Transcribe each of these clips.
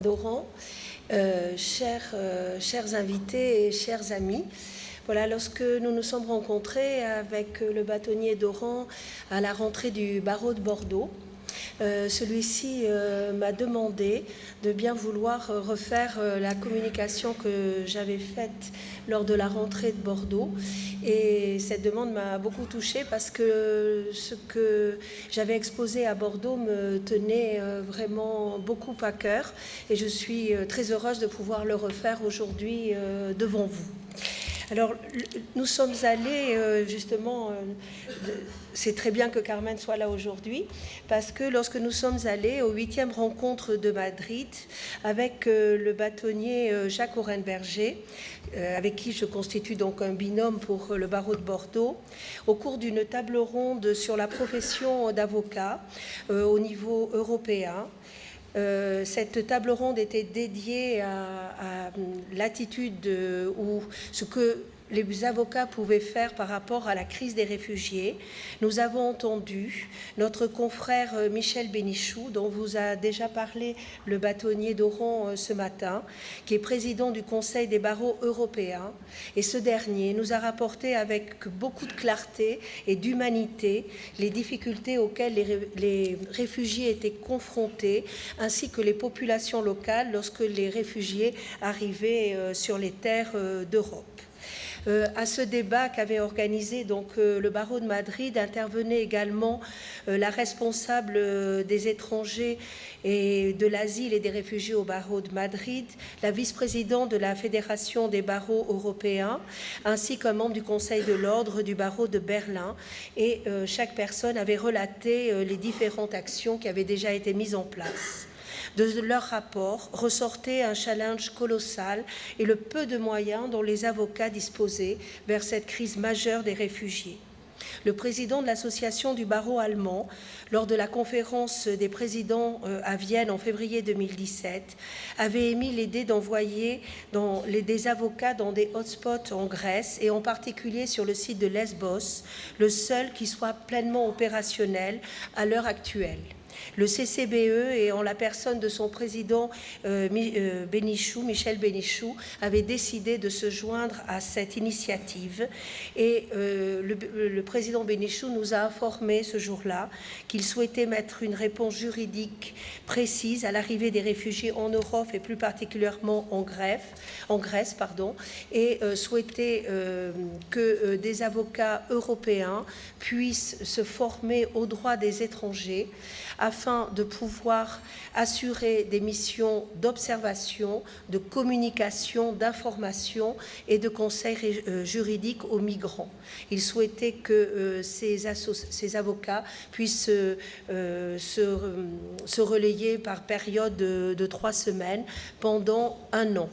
Doran, chers invités et chers amis. Voilà, lorsque nous nous sommes rencontrés avec le bâtonnier Doran à la rentrée du barreau de Bordeaux, celui-ci m'a demandé de bien vouloir refaire la communication que j'avais faite lors de la rentrée de Bordeaux. Et cette demande m'a beaucoup touchée parce que ce que j'avais exposé à Bordeaux me tenait vraiment beaucoup à cœur. Et je suis très heureuse de pouvoir le refaire aujourd'hui devant vous. Alors, nous sommes allés justement, c'est très bien que Carmen soit là aujourd'hui, parce que lorsque nous sommes allés aux 8e rencontre de Madrid avec le bâtonnier Jacques Orenberger, avec qui je constitue donc un binôme pour le barreau de Bordeaux, au cours d'une table ronde sur la profession d'avocat au niveau européen. Cette table ronde était dédiée à l'attitude ou ce que les avocats pouvaient faire par rapport à la crise des réfugiés. Nous avons entendu notre confrère Michel Bénichou, dont vous a déjà parlé le bâtonnier Doran ce matin, qui est président du Conseil des barreaux européens. Et ce dernier nous a rapporté avec beaucoup de clarté et d'humanité les difficultés auxquelles les réfugiés étaient confrontés, ainsi que les populations locales lorsque les réfugiés arrivaient sur les terres d'Europe. À ce débat qu'avait organisé donc le barreau de Madrid intervenait également la responsable des étrangers et de l'asile et des réfugiés au barreau de Madrid, la vice-présidente de la Fédération des barreaux européens, ainsi qu'un membre du Conseil de l'ordre du barreau de Berlin. Et chaque personne avait relaté les différentes actions qui avaient déjà été mises en place. De leur rapport ressortait un challenge colossal et le peu de moyens dont les avocats disposaient vers cette crise majeure des réfugiés. Le président de l'association du barreau allemand, lors de la conférence des présidents à Vienne en février 2017, avait émis l'idée d'envoyer des avocats dans des hotspots en Grèce et en particulier sur le site de Lesbos, le seul qui soit pleinement opérationnel à l'heure actuelle. Le CCBE, et en la personne de son président Michel Bénichou, avait décidé de se joindre à cette initiative. Et le président Bénichou nous a informé ce jour-là qu'il souhaitait mettre une réponse juridique précise à l'arrivée des réfugiés en Europe et plus particulièrement en Grèce, et souhaitait que des avocats européens puissent se former aux droits des étrangers afin de pouvoir assurer des missions d'observation, de communication, d'information et de conseil juridique aux migrants. Il souhaitait que ces avocats puissent se relayer par période de 3 semaines pendant 1 an.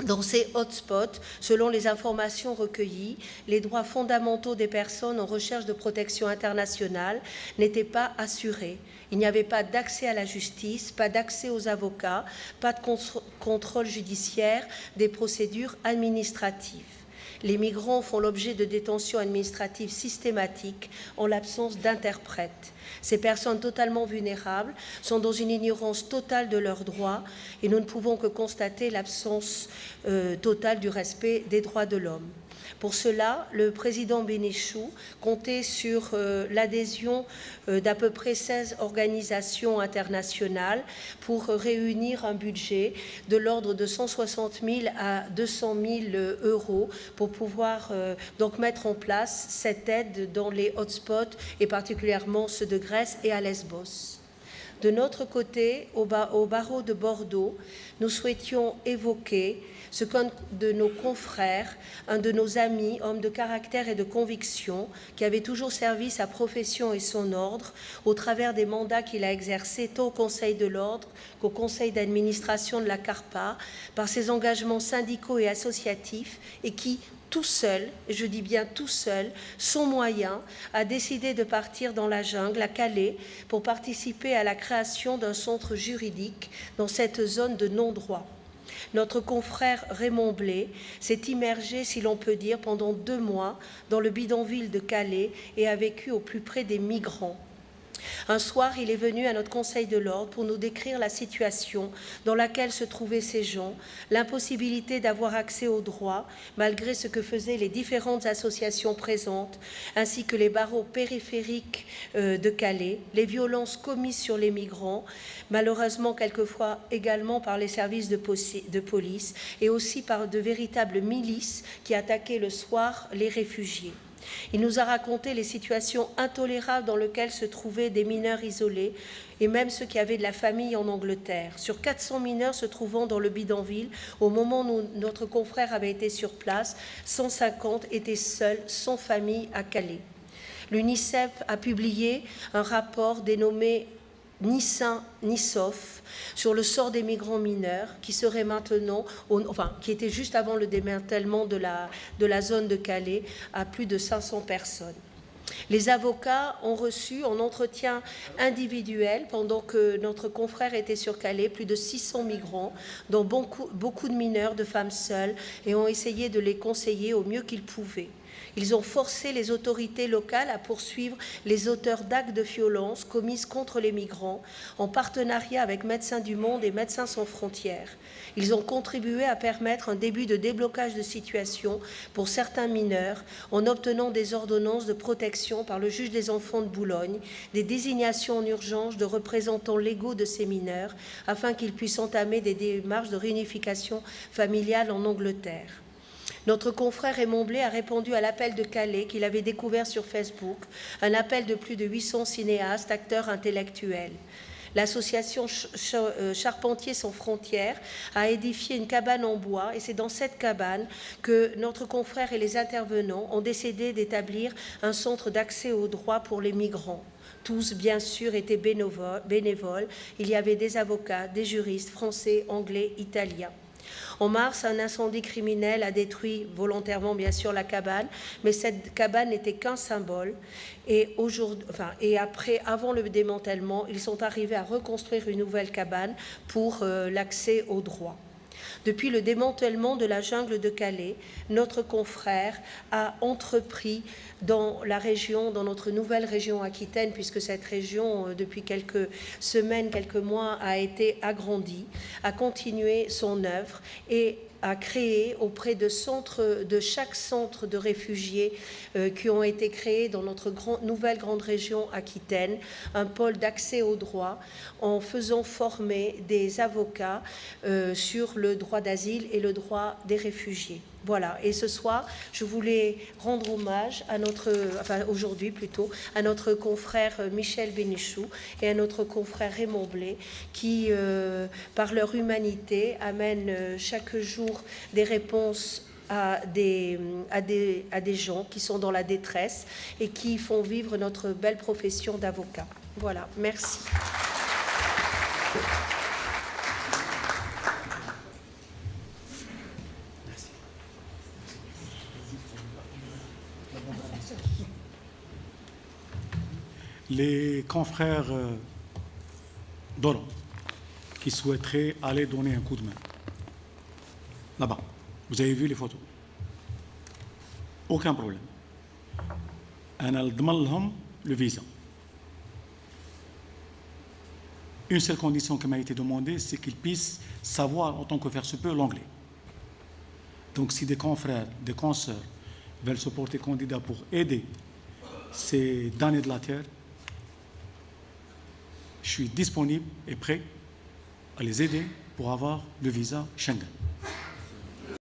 Dans ces hotspots, selon les informations recueillies, les droits fondamentaux des personnes en recherche de protection internationale n'étaient pas assurés. Il n'y avait pas d'accès à la justice, pas d'accès aux avocats, pas de contrôle judiciaire des procédures administratives. Les migrants font l'objet de détentions administratives systématiques en l'absence d'interprètes. Ces personnes totalement vulnérables sont dans une ignorance totale de leurs droits et nous ne pouvons que constater l'absence totale du respect des droits de l'homme. Pour cela, le président Bénichou comptait sur l'adhésion d'à peu près 16 organisations internationales pour réunir un budget de l'ordre de 160 000 à 200 000 euros pour pouvoir donc mettre en place cette aide dans les hotspots et particulièrement ceux de Grèce et à Lesbos. De notre côté, au barreau de Bordeaux, nous souhaitions évoquer ce qu'un de nos confrères, un de nos amis, homme de caractère et de conviction, qui avait toujours servi sa profession et son ordre au travers des mandats qu'il a exercés tant au Conseil de l'ordre qu'au Conseil d'administration de la CARPA, par ses engagements syndicaux et associatifs, et qui, tout seul, je dis bien tout seul, sans moyen, a décidé de partir dans la jungle, à Calais, pour participer à la création d'un centre juridique dans cette zone de non-droit. Notre confrère Raymond Blé s'est immergé, si l'on peut dire, pendant 2 mois dans le bidonville de Calais et a vécu au plus près des migrants. Un soir, il est venu à notre Conseil de l'Ordre pour nous décrire la situation dans laquelle se trouvaient ces gens, l'impossibilité d'avoir accès aux droits, malgré ce que faisaient les différentes associations présentes, ainsi que les barreaux périphériques de Calais, les violences commises sur les migrants, malheureusement quelquefois également par les services de police, et aussi par de véritables milices qui attaquaient le soir les réfugiés. Il nous a raconté les situations intolérables dans lesquelles se trouvaient des mineurs isolés et même ceux qui avaient de la famille en Angleterre. Sur 400 mineurs se trouvant dans le bidonville, au moment où notre confrère avait été sur place, 150 étaient seuls, sans famille, à Calais. L'UNICEF a publié un rapport dénommé ni sain ni sauf sur le sort des migrants mineurs qui serait maintenant, qui était juste avant le démantèlement de la zone de Calais à plus de 500 personnes. Les avocats ont reçu en entretien individuel, pendant que notre confrère était sur Calais, plus de 600 migrants, dont beaucoup de mineurs, de femmes seules, et ont essayé de les conseiller au mieux qu'ils pouvaient. Ils ont forcé les autorités locales à poursuivre les auteurs d'actes de violence commises contre les migrants en partenariat avec Médecins du Monde et Médecins sans frontières. Ils ont contribué à permettre un début de déblocage de situation pour certains mineurs en obtenant des ordonnances de protection par le juge des enfants de Boulogne, des désignations en urgence de représentants légaux de ces mineurs afin qu'ils puissent entamer des démarches de réunification familiale en Angleterre. Notre confrère Raymond Blé a répondu à l'appel de Calais qu'il avait découvert sur Facebook, un appel de plus de 800 cinéastes, acteurs intellectuels. L'association Charpentiers sans frontières a édifié une cabane en bois et c'est dans cette cabane que notre confrère et les intervenants ont décidé d'établir un centre d'accès aux droits pour les migrants. Tous, bien sûr, étaient bénévoles. Il y avait des avocats, des juristes français, anglais, italiens. En mars, un incendie criminel a détruit volontairement, bien sûr, la cabane, mais cette cabane n'était qu'un symbole. Et avant le démantèlement, ils sont arrivés à reconstruire une nouvelle cabane pour l'accès aux droits. Depuis le démantèlement de la jungle de Calais, notre confrère a entrepris dans la région, dans notre nouvelle région Aquitaine, puisque cette région, depuis quelques semaines, quelques mois, a été agrandie, a continué son œuvre et a créé auprès de chaque centre de réfugiés qui ont été créés dans notre nouvelle grande région Aquitaine, un pôle d'accès au droit en faisant former des avocats sur le droit d'asile et le droit des réfugiés. Voilà, et ce soir, je voulais rendre hommage aujourd'hui plutôt, à notre confrère Michel Bénichou et à notre confrère Raymond Blé, qui, par leur humanité, amènent chaque jour des réponses à des gens qui sont dans la détresse et qui font vivre notre belle profession d'avocat. Voilà, merci. Les confrères d'Oran qui souhaiteraient aller donner un coup de main. Là-bas, vous avez vu les photos. Aucun problème. أنا أضمن لهم le visa. Une seule condition qui m'a été demandée, c'est qu'ils puissent savoir, en tant que faire se peut, l'anglais. Donc si des confrères, des consoeurs veulent se porter candidats pour aider ces damnés de la terre, je suis disponible et prêt à les aider pour avoir le visa Schengen.